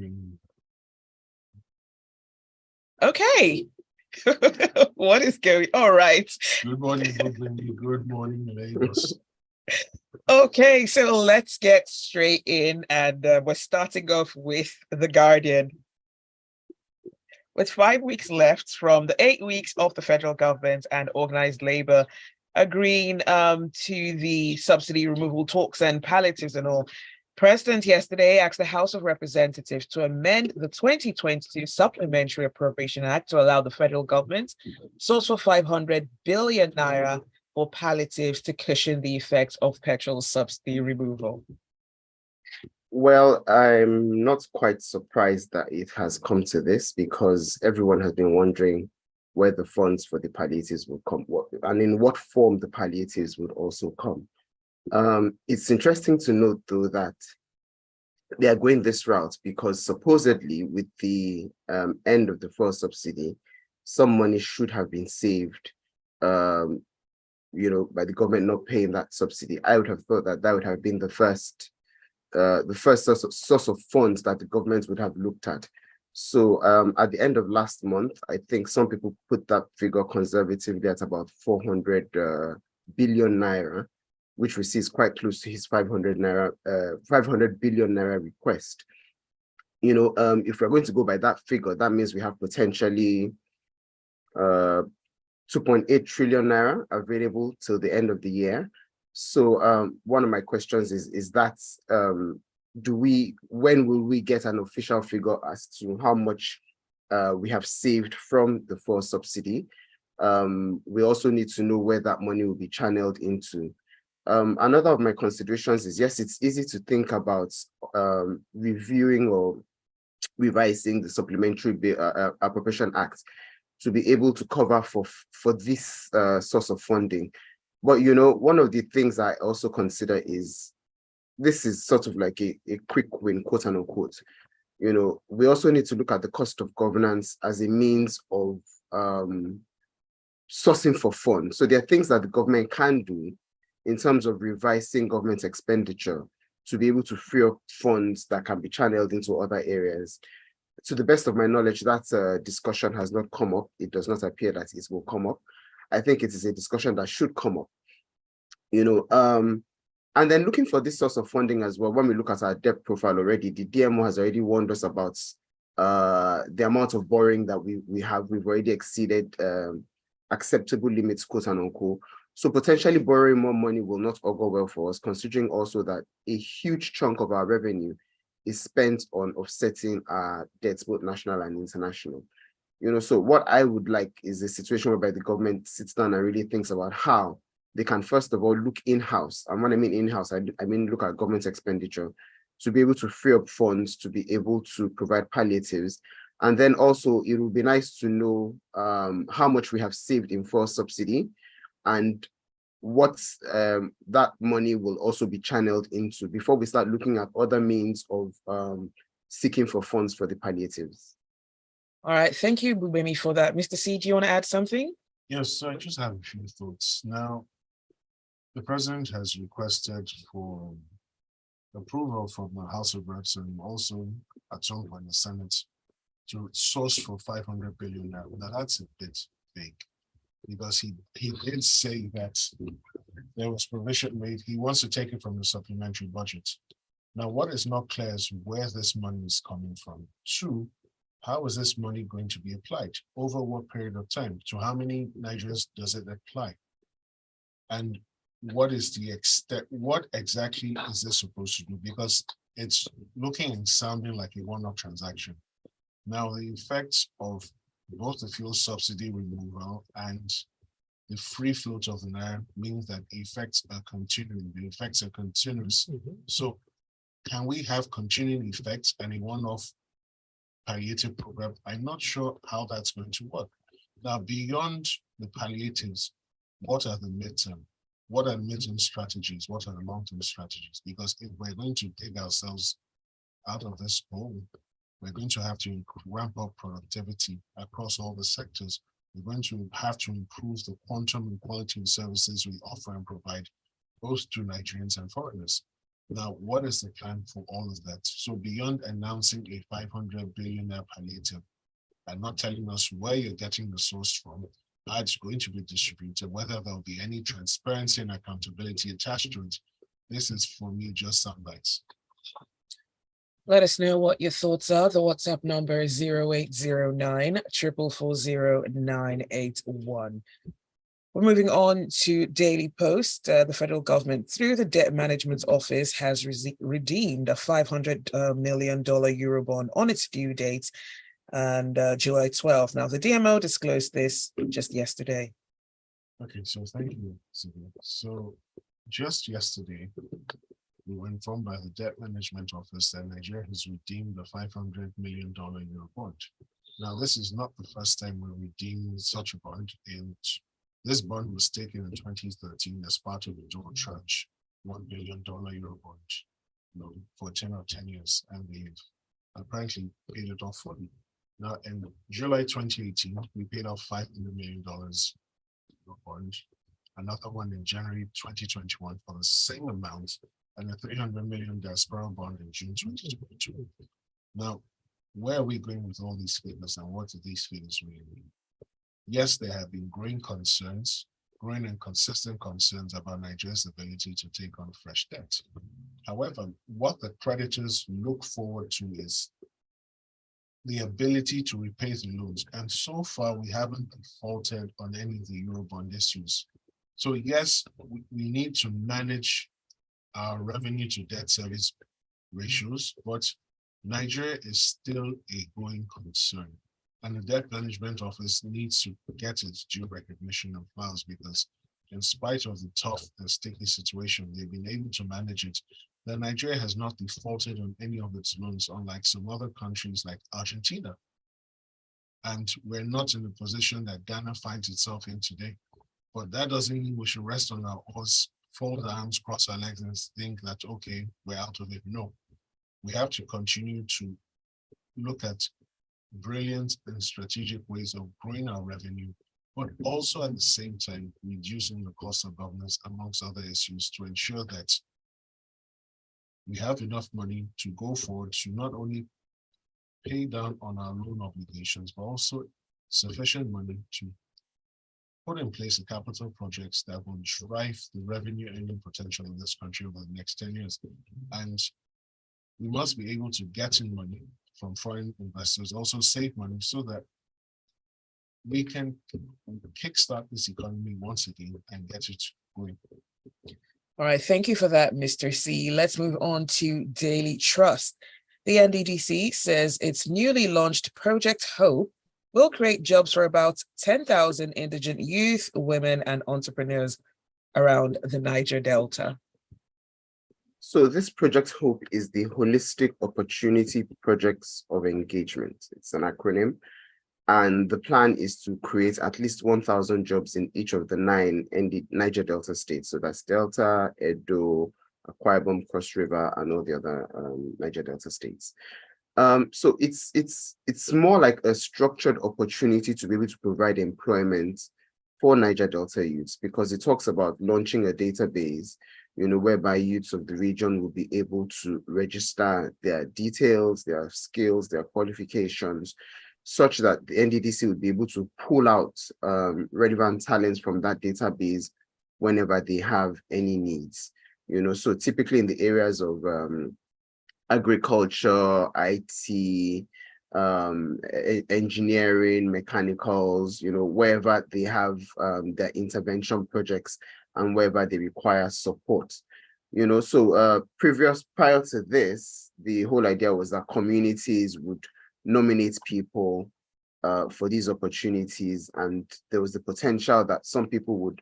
morning. Okay. What is going on? All right. Good morning, Gbugbemi. Good morning, Lagos. Okay, so let's get straight in, and we're starting off with The Guardian. With 5 weeks left from the 8 weeks of the federal government and organized labor agreeing to the subsidy removal talks and palliatives and all, President yesterday asked the House of Representatives to amend the 2022 Supplementary Appropriation Act to allow the federal government source for 500 billion naira for palliatives to cushion the effects of petrol subsidy removal. Well, I'm not quite surprised that it has come to this, because everyone has been wondering where the funds for the palliatives would come, and in what form the palliatives would also come. It's interesting to note, though, that they are going this route because supposedly with the end of the fuel subsidy, some money should have been saved, by the government not paying that subsidy. I would have thought that that would have been the first source of funds that the government would have looked at. So at the end of last month, I think some people put that figure conservatively at about 400 billion naira, which we see is quite close to his 500 billion naira request. If we're going to go by that figure, that means we have potentially 2.8 trillion naira available till the end of the year. So one of my questions is that when will we get an official figure as to how much we have saved from the fuel subsidy? We also need to know where that money will be channeled into. Another of my considerations is, yes, it's easy to think about reviewing or revising the Supplementary Appropriation Act to be able to cover for this source of funding. But, one of the things I also consider is this is sort of like a quick win, quote unquote. We also need to look at the cost of governance as a means of sourcing for funds. So there are things that the government can do in terms of revising government expenditure to be able to free up funds that can be channeled into other areas. To the best of my knowledge, that discussion has not come up. It does not appear that it will come up. I think it is a discussion that should come up, and then looking for this source of funding as well. When we look at our debt profile already, the DMO has already warned us about the amount of borrowing that we have. We've already exceeded acceptable limits, quote unquote. So potentially borrowing more money will not augur well for us, considering also that a huge chunk of our revenue is spent on offsetting our debts, both national and international. So what I would like is a situation whereby the government sits down and really thinks about how they can, first of all, look in-house. And when I mean in-house, I mean look at government expenditure to be able to free up funds to be able to provide palliatives. And then also, it would be nice to know how much we have saved in fuel subsidy and what that money will also be channeled into before we start looking at other means of seeking for funds for the palliatives. All right, thank you, Gbugbemi, for that. Mr. C, do you want to add something? Yes, so I just have a few thoughts. Now, the president has requested for approval from the House of Reps and also at some point the Senate to source for 500 billion. Now that's a bit big, because he did say that there was provision made. He wants to take it from the supplementary budget. Now, what is not clear is where this money is coming from. Two, how is this money going to be applied? Over what period of time? To how many Nigerians does it apply? And what is the extent? What exactly is this supposed to do? Because it's looking and sounding like a one-off transaction. Now, the effects of both the fuel subsidy removal and the free float of the naira means that the effects are continuing. The effects are continuous. So, can we have continuing effects and a one-off palliative program? I'm not sure how that's going to work. Now, beyond the palliatives, what are the midterm? What are midterm strategies? What are the long-term strategies? Because if we're going to dig ourselves out of this hole, we're going to have to ramp up productivity across all the sectors. We're going to have to improve the quantum and quality of services we offer and provide, both to Nigerians and foreigners. Now, what is the plan for all of that? So beyond announcing a 500 billionaire palliative and not telling us where you're getting the source from, how it's going to be distributed, whether there'll be any transparency and accountability attached to it, this is for me just some bites. Let us know what your thoughts are. The WhatsApp number is 0809 444 0981. We're moving on to Daily Post. The federal government, through the Debt Management Office, has redeemed a $500 million Eurobond on its due date and July 12th. Now, the DMO disclosed this just yesterday. Okay, so thank you, Zibby. So just yesterday, we were informed by the Debt Management Office that Nigeria has redeemed the $500 million Eurobond. Now, this is not the first time we're redeeming such a bond. And this bond was taken in 2013 as part of the dual tranche $1 billion Eurobond, for a tenure of 10 years, and they've apparently paid it off fully. Now, in July 2018, we paid off $500 million bond, another one in January 2021 for the same amount, and a $300 million diaspora bond in June 2022. Now, where are we going with all these figures, and what do these figures really mean? Yes, there have been growing and consistent concerns about Nigeria's ability to take on fresh debt. However, what the creditors look forward to is the ability to repay the loans. And so far, we haven't defaulted on any of the Eurobond issues. So yes, we need to manage our revenue to debt service ratios, but Nigeria is still a growing concern. And the Debt Management Office needs to get its due recognition and flowers, because in spite of the tough and sticky situation, they've been able to manage it. That Nigeria has not defaulted on any of its loans, unlike some other countries like Argentina. And we're not in the position that Ghana finds itself in today. But that doesn't mean we should rest on our oars, fold our arms, cross our legs, and think that, okay, we're out of it. No, we have to continue to look at brilliant and strategic ways of growing our revenue, but also at the same time reducing the cost of governance, amongst other issues, to ensure that we have enough money to go forward to not only pay down on our loan obligations, but also sufficient money to put in place the capital projects that will drive the revenue earning potential of this country over the next 10 years. And we must be able to get in money from foreign investors, also save money, so that we can kickstart this economy once again and get it going. All right, thank you for that, Mr. C. Let's move on to Daily Trust. The NDDC says its newly launched Project Hope will create jobs for about 10,000 indigent youth, women, and entrepreneurs around the Niger Delta. So this Project Hope is the Holistic Opportunity Projects of Engagement. It's an acronym. And the plan is to create at least 1,000 jobs in each of the 9 Niger Delta states. So that's Delta, Edo, Akwa Ibom, Cross River, and all the other Niger Delta states. So it's more like a structured opportunity to be able to provide employment for Niger Delta youths, because it talks about launching a database, whereby youths of the region will be able to register their details, their skills, their qualifications, such that the NDDC would be able to pull out relevant talents from that database whenever they have any needs. So typically in the areas of agriculture, IT, engineering, mechanicals, wherever they have their intervention projects and wherever they require support. So prior to this, the whole idea was that communities would nominate people for these opportunities, and there was the potential that some people would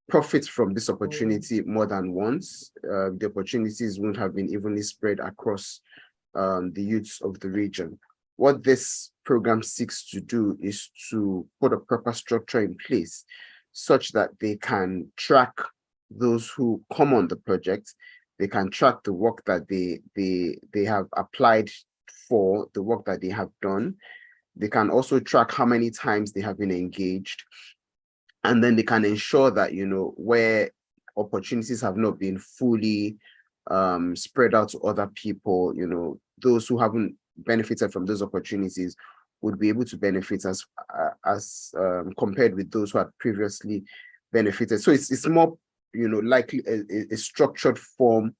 profit from this opportunity more than once. The opportunities wouldn't have been evenly spread across the youths of the region. What this program seeks to do is to put a proper structure in place such that they can track those who come on the project. They can track the work that they have applied for, the work that they have done. They can also track how many times they have been engaged. And then they can ensure that, where opportunities have not been fully spread out to other people, those who haven't benefited from those opportunities would be able to benefit as compared with those who had previously benefited. So it's more, likely a structured form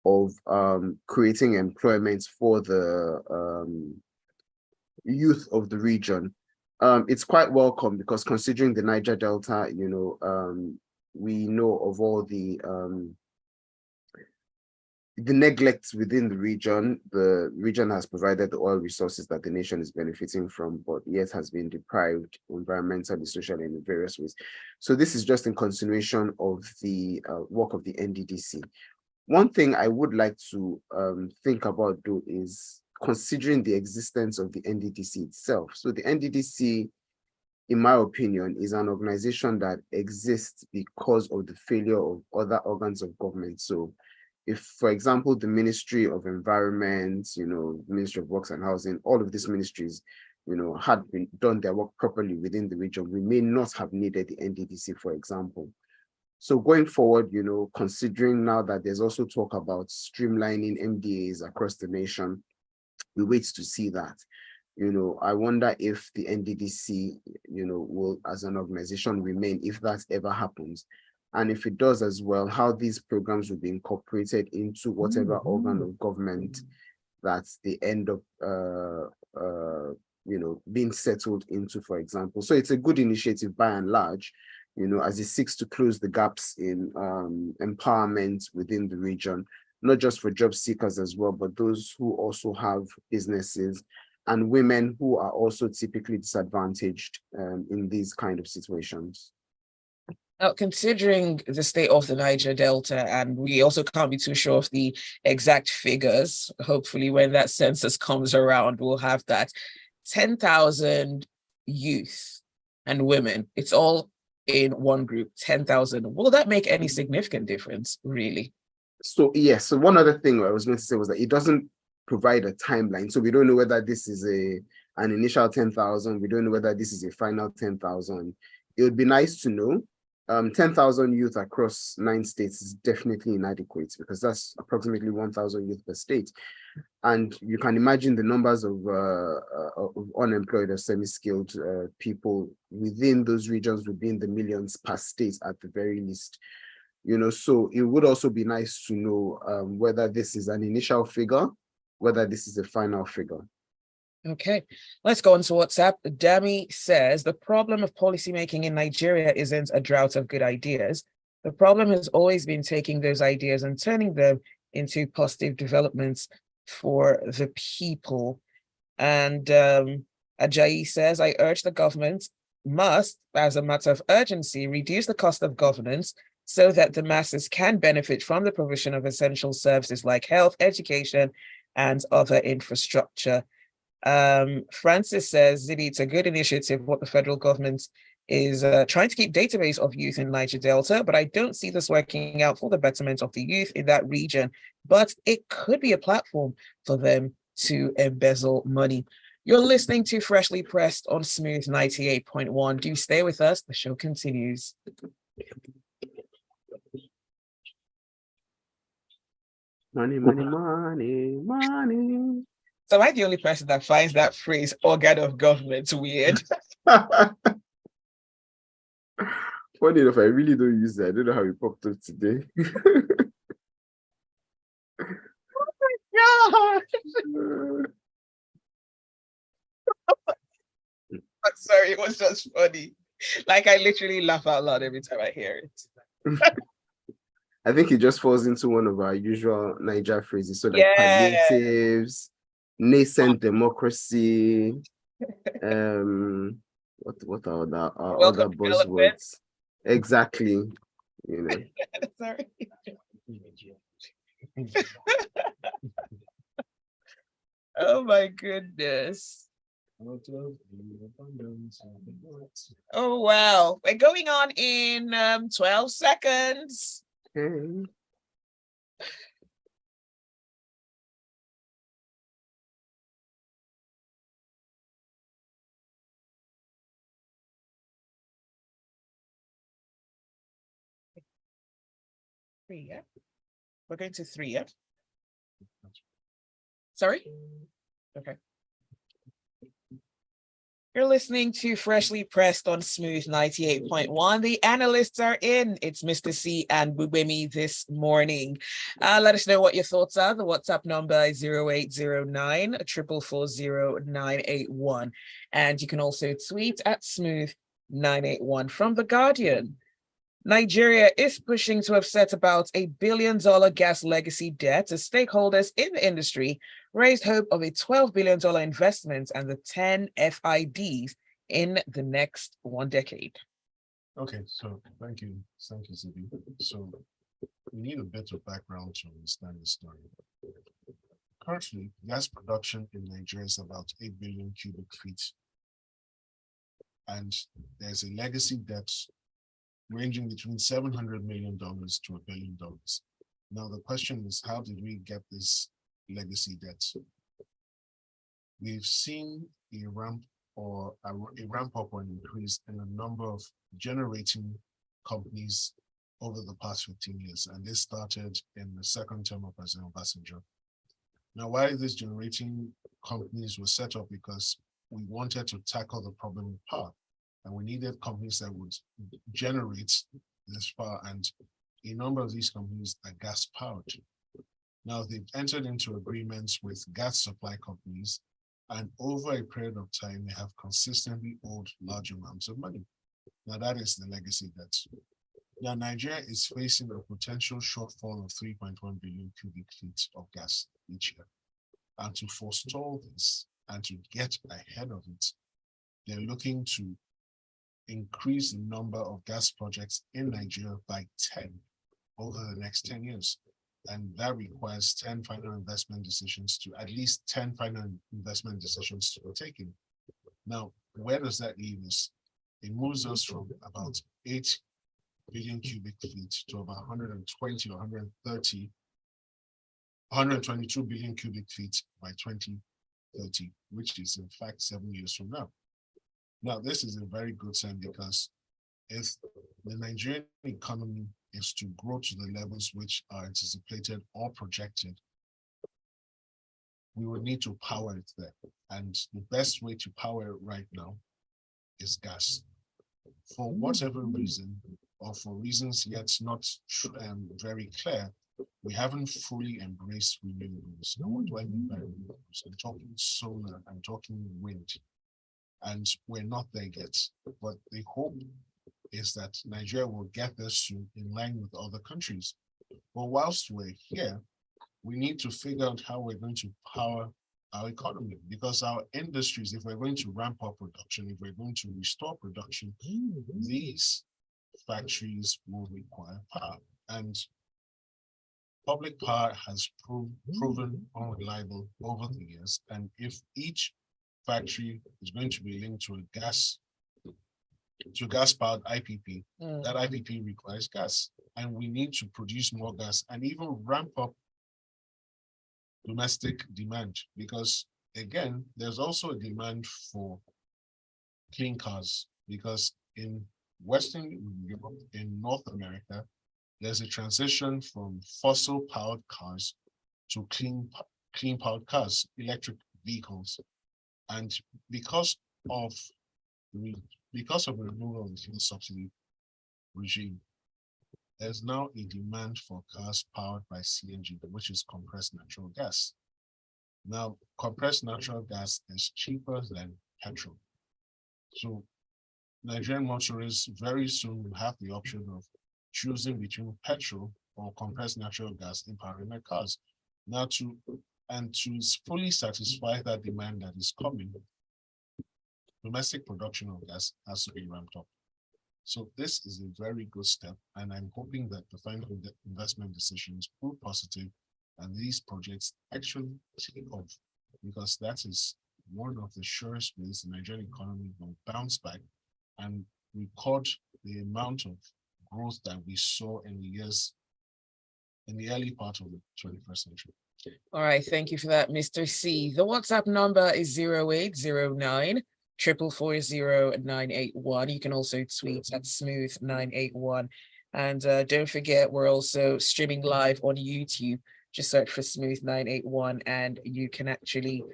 of creating employment for the youth of the region. It's quite welcome because considering the Niger Delta, we know of all the neglect within the region. The region has provided the oil resources that the nation is benefiting from, but yet has been deprived environmentally, socially, and in various ways. So this is just in continuation of the work of the NDDC. One thing I would like to think about, though, is considering the existence of the NDDC itself. So the NDDC, in my opinion, is an organization that exists because of the failure of other organs of government. So if, for example, the Ministry of Environment, Ministry of Works and Housing, all of these ministries, had been done their work properly within the region, we may not have needed the NDDC, for example. So going forward, considering now that there's also talk about streamlining MDAs across the nation, we wait to see that. I wonder if the NDDC, will as an organization remain if that ever happens. And if it does as well, how these programs will be incorporated into whatever organ of government that's the end of, being settled into, for example. So it's a good initiative by and large, as it seeks to close the gaps in empowerment within the region, not just for job seekers as well, but those who also have businesses and women who are also typically disadvantaged in these kind of situations. Now, considering the state of the Niger Delta, and we also can't be too sure of the exact figures, hopefully when that census comes around, we'll have that. 10,000 youth and women, it's all in one group, 10,000. Will that make any significant difference, really? So, yes. So one other thing I was going to say was that it doesn't provide a timeline. So we don't know whether this is an initial 10,000. We don't know whether this is a final 10,000. It would be nice to know. 10,000 youth across 9 states is definitely inadequate because that's approximately 1,000 youth per state. And you can imagine the numbers of unemployed or semi-skilled people within those regions would be in the millions per state at the very least. So it would also be nice to know whether this is an initial figure, whether this is a final figure. Okay, let's go on to WhatsApp. Dami says, the problem of policymaking in Nigeria isn't a drought of good ideas. The problem has always been taking those ideas and turning them into positive developments for the people. And Ajayi says, I urge the government must, as a matter of urgency, reduce the cost of governance so that the masses can benefit from the provision of essential services like health, education, and other infrastructure. Francis says, Zibby, it's a good initiative what the federal government is trying to keep database of youth in Niger Delta, but I don't see this working out for the betterment of the youth in that region. But it could be a platform for them to embezzle money. You're listening to Freshly Pressed on Smooth 98.1. Do stay with us. The show continues. Money, money, money, money. So am I the only person that finds that phrase organ of government weird? Funny enough, I really don't use it. I don't know how it popped up today. Oh I'm sorry, it was just funny. Like I literally laugh out loud every time I hear it. I think it just falls into one of our usual Niger phrases. So like Yeah. palliatives, nascent democracy, what are other buzzwords? Exactly. Sorry. Oh my goodness. Oh wow. We're going on in 12 seconds. Okay. Yeah. We're going to 3, yeah? Sorry? Okay. You're listening to Freshly Pressed on Smooth 98.1. The analysts are in. It's Mr. C and Gbugbemi this morning. Let us know what your thoughts are. The WhatsApp number is 0809 444 981. And you can also tweet at Smooth 981 from The Guardian. Nigeria is pushing to offset about $1 billion gas legacy debt as stakeholders in the industry raised hope of a $12 billion investment and the 10 FIDs in the next 1 decade. Okay, so thank you, Zibby. So we need a bit of background to understand the story. Currently, gas production in Nigeria is about 8 billion cubic feet, and there's a legacy debt ranging between $700 million to $1 billion. Now, the question is, how did we get this legacy debt? We've seen a ramp up or an increase in the number of generating companies over the past 15 years, and this started in the second term of President Obasanjo. Now, why these generating companies were set up? Because we wanted to tackle the problem of power, and we needed companies that would generate this power, and a number of these companies are gas powered. Now, they've entered into agreements with gas supply companies, and over a period of time, they have consistently owed large amounts of money. Now, that is the legacy debt. Now, Nigeria is facing a potential shortfall of 3.1 billion cubic feet of gas each year. And to forestall this and to get ahead of it, they're looking to increase the number of gas projects in Nigeria by 10 over the next 10 years. And that requires 10 final investment decisions to at least 10 final investment decisions to be taken. Now, where does that leave us? It moves us from about 8 billion cubic feet to about 120 or 122 billion cubic feet by 2030, which is in fact 7 years from now. Now, this is a very good sign, because if the Nigerian economy is to grow to the levels which are anticipated or projected, we would need to power it there. And the best way to power it right now is gas. For whatever reason, or for reasons yet not very clear, we haven't fully embraced renewables. Now, what do I mean by renewables? I'm talking solar, I'm talking wind, and we're not there yet. But the hope is that Nigeria will get there soon in line with other countries. But whilst we're here, we need to figure out how we're going to power our economy, because our industries, if we're going to ramp up production, if we're going to restore production, these factories will require power. And public power has proven unreliable over the years. And if each factory is going to be linked to a gas-powered IPP, that IPP requires gas. And we need to produce more gas and even ramp up domestic demand, because again, there's also a demand for clean cars, because in Western Europe, in North America, there's a transition from fossil-powered cars to clean-powered cars, electric vehicles. And because of the removal of the fuel subsidy regime, there's now a demand for cars powered by CNG, which is compressed natural gas. Now, compressed natural gas is cheaper than petrol. So Nigerian motorists very soon will have the option of choosing between petrol or compressed natural gas in powering their cars. Now, to fully satisfy that demand that is coming, domestic production of gas has to be ramped up. So this is a very good step, and I'm hoping that the final investment decisions prove positive and these projects actually take off, because that is one of the surest ways the Nigerian economy will bounce back and record the amount of growth that we saw in the early part of the 21st century. All right, thank you for that, Mr. C. The WhatsApp number is 0809 444 981. You can also tweet at Smooth981. And don't forget, we're also streaming live on YouTube. Just search for Smooth 981 and you can actually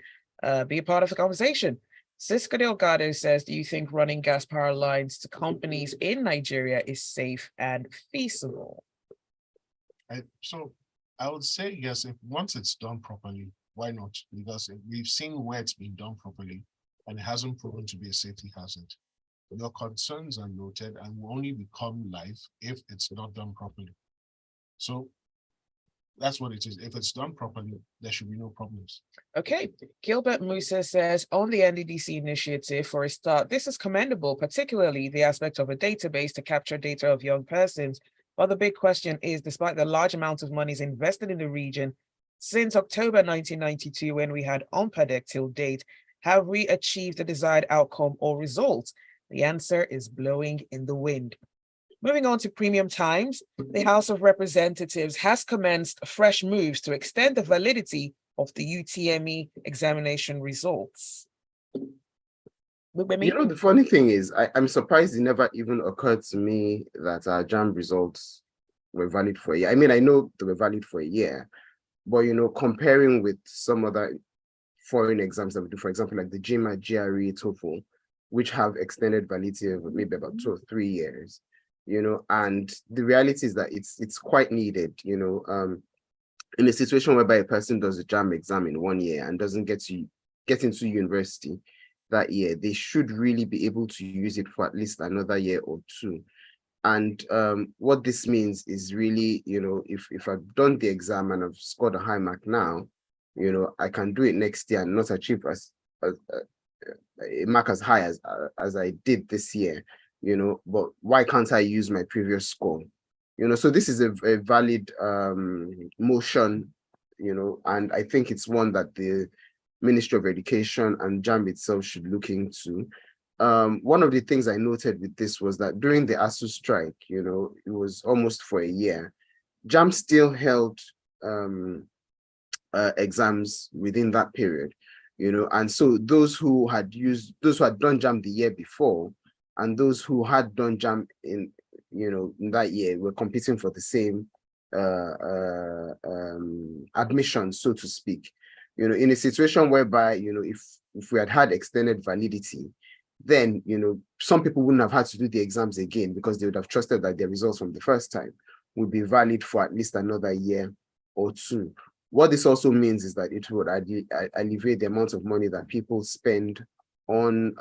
be a part of the conversation. Cisco Delgado says, do you think running gas power lines to companies in Nigeria is safe and feasible? So I would say yes, if once it's done properly, why not? Because we've seen where it's been done properly and it hasn't proven to be a safety hazard. Your concerns are noted and will only become live if it's not done properly. So that's what it is. If it's done properly, there should be no problems. Okay. Gilbert Musa says, on the NDDC initiative, for a start, this is commendable, particularly the aspect of a database to capture data of young persons. But the big question is, despite the large amount of monies invested in the region since October 1992, when we had UNPADEC till date, have we achieved the desired outcome or result? The answer is blowing in the wind. Moving on to Premium Times, the House of Representatives has commenced fresh moves to extend the validity of the UTME examination results. You know, the funny thing is, I'm surprised it never even occurred to me that our JAMB results were valid for a year. I mean, I know they were valid for a year, but, you know, comparing with some other foreign exams that we do, for example, like the GMAT, GRE, TOEFL, which have extended validity of maybe about 2 or 3 years, you know, and the reality is that it's quite needed, you know, in a situation whereby a person does a JAM exam in 1 year and doesn't get into university that year, they should really be able to use it for at least another year or 2. And what this means is really, you know, if I've done the exam and I've scored a high mark now, you know, I can do it next year and not achieve a mark as high as I did this year, you know, but why can't I use my previous score? You know, so this is a valid motion, you know, and I think it's one that the Ministry of Education and JAMB itself should look into. One of the things I noted with this was that during the ASU strike, you know, it was almost for a year, JAMB still held exams within that period, you know, and so those who had done JAMB the year before and those who had done JAMB in that year were competing for the same admission, so to speak. You know, in a situation whereby, you know, if we had extended validity, then, you know, some people wouldn't have had to do the exams again because they would have trusted that their results from the first time would be valid for at least another year or 2. What this also means is that it would alleviate the amount of money that people spend on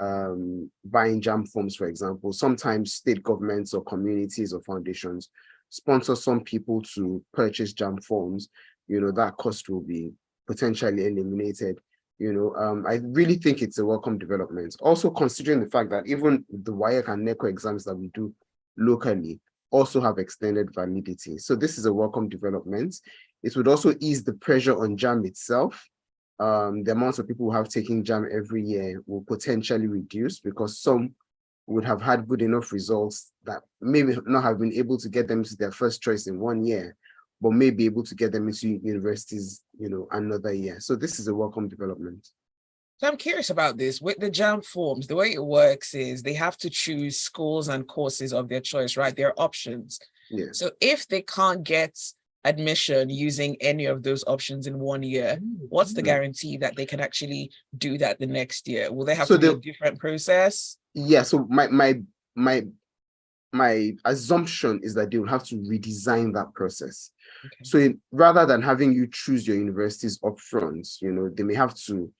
buying JAM forms, for example. Sometimes state governments or communities or foundations sponsor some people to purchase JAM forms. You know, that cost will be potentially eliminated. You know, I really think it's a welcome development. Also considering the fact that even the WAEC and NECO exams that we do locally also have extended validity. So this is a welcome development. It would also ease the pressure on JAM itself. The amount of people who have taken JAM every year will potentially reduce because some would have had good enough results that maybe not have been able to get them to their first choice in 1 year, but may be able to get them into universities, you know, another year. So this is a welcome development. So I'm curious about this. With the JAM forms, the way it works is they have to choose schools and courses of their choice, right? Their options. Yeah. So if they can't get admission using any of those options in 1 year, what's the guarantee that they can actually do that the next year? Will they have to do a different process? Yeah, so my assumption is that they will have to redesign that process. Okay. So rather than having you choose your universities up front, you know, they may have to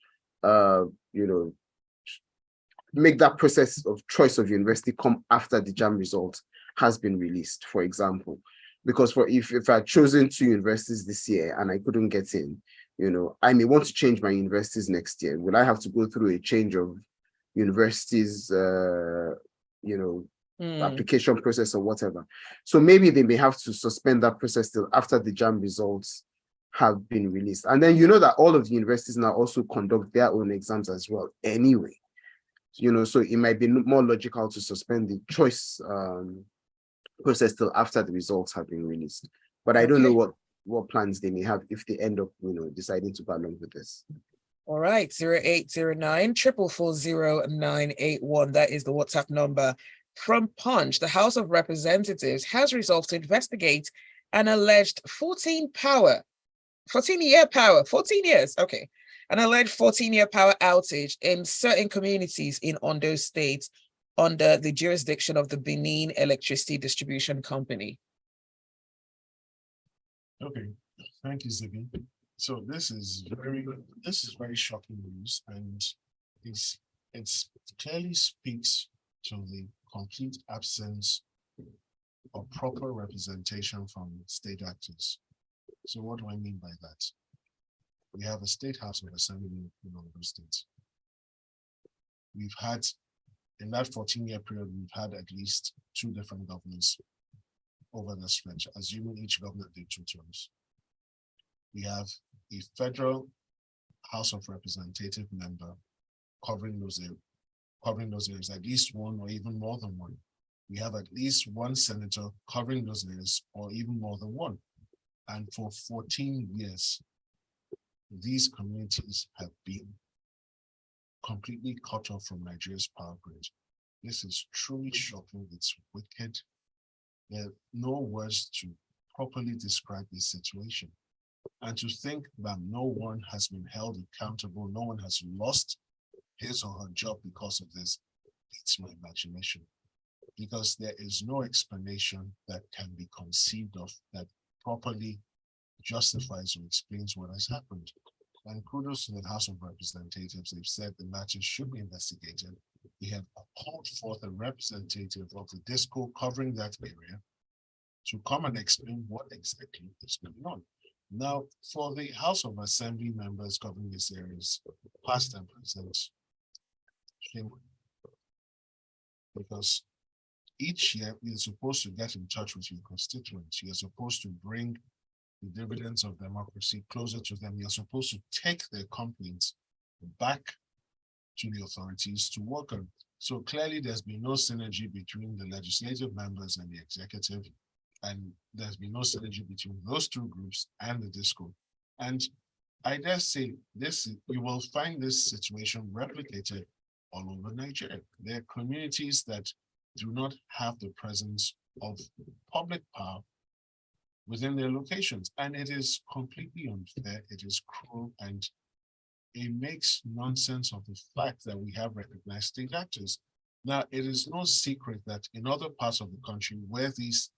you know, make that process of choice of university come after the JAM result has been released, for example. Because if I'd chosen 2 universities this year and I couldn't get in, you know, I may want to change my universities next year. Will I have to go through a change of universities, you know, application process or whatever? So maybe they may have to suspend that process till after the JAM results have been released. And then you know that all of the universities now also conduct their own exams as well anyway. You know, so it might be more logical to suspend the choice process till after the results have been released. But I don't know what plans they may have if they end up, you know, deciding to go along with this. All right, 0809 440 981. That is the WhatsApp number From Punch, the House of Representatives has resolved to investigate an alleged 14 years, okay. An alleged 14-year power outage in certain communities in Ondo State under the jurisdiction of the Benin Electricity Distribution Company. Okay, thank you, Zibby. So this is very shocking news, and it's clearly speaks to the complete absence of proper representation from state actors. So what do I mean by that? We have a state house of assembly in Ondo State. We've had, in that 14-year period, we've had at least 2 different governors over the stretch, assuming each governor did 2 terms. We have a federal House of Representative member covering those areas, at least one or even more than one. We have at least one senator covering those areas or even more than one. And for 14 years, these communities have been completely cut off from Nigeria's power grid. This is truly shocking. It's wicked. There are no words to properly describe this situation. And to think that no one has been held accountable, no one has lost his or her job because of this, it's my imagination. Because there is no explanation that can be conceived of that properly justifies or explains what has happened. And kudos to the House of Representatives. They've said the matter should be investigated. They have called forth a representative of the DISCO covering that area to come and explain what exactly is going on. Now, for the House of Assembly members covering these areas, past and present, shame on you. Because each year you're supposed to get in touch with your constituents. You're supposed to bring the dividends of democracy closer to them. You're supposed to take their complaints back to the authorities to work on. So clearly there's been no synergy between the legislative members and the executive, and there's been no synergy between those 2 groups and the DISCO. And I dare say you will find this situation replicated all over Nigeria. There are communities that do not have the presence of public power within their locations, and it is completely unfair. It is cruel, and it makes nonsense of the fact that we have recognized state actors. Now, it is no secret that in other parts of the country where these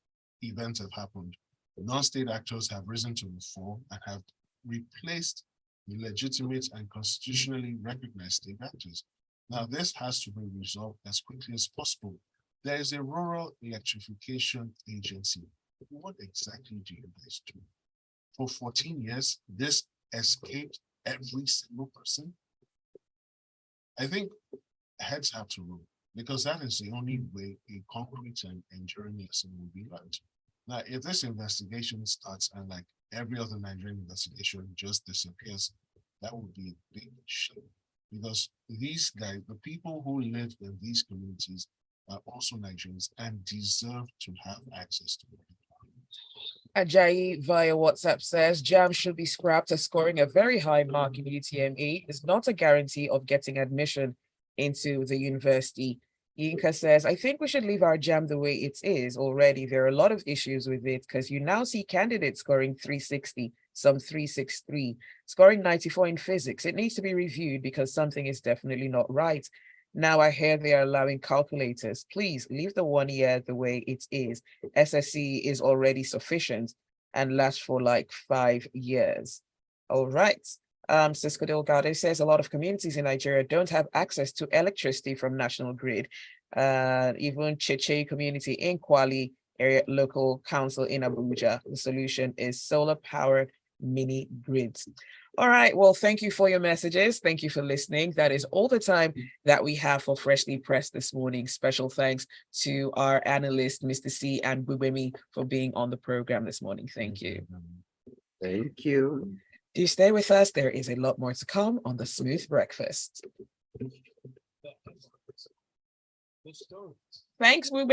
events have happened, non-state actors have risen to the fore and have replaced the legitimate and constitutionally recognized state actors. Now, this has to be resolved as quickly as possible. There is a rural electrification agency. What exactly do you guys do? For 14 years, this escaped every single person. I think heads have to roll, because that is the only way a concrete and enduring lesson will be learned. Now, if this investigation starts and like every other Nigerian investigation just disappears, that would be a big shame. Because these guys, the people who live in these communities, are also Nigerians and deserve to have access to it. Ajayi via WhatsApp says JAM should be scrapped as scoring a very high mark in UTME is not a guarantee of getting admission into the university. Yinka says, I think we should leave our JAM the way it is already. There are a lot of issues with it because you now see candidates scoring 360, some 363, scoring 94 in physics. It needs to be reviewed because something is definitely not right. Now I hear they are allowing calculators. Please leave the 1 year the way it is. SSC is already sufficient and lasts for like 5 years. All right. Cisco Delgado says a lot of communities in Nigeria don't have access to electricity from national grid. Even Cheche community in Kwali area local council in Abuja. The solution is solar powered mini grids. All right. Well, thank you for your messages. Thank you for listening. That is all the time that we have for Freshly Pressed this morning. Special thanks to our analyst, Mr. C and Gbugbemi, for being on the program this morning. Thank you. Thank you. Do stay with us. There is a lot more to come on the Smooth Breakfast. Thanks, Gbugbemi.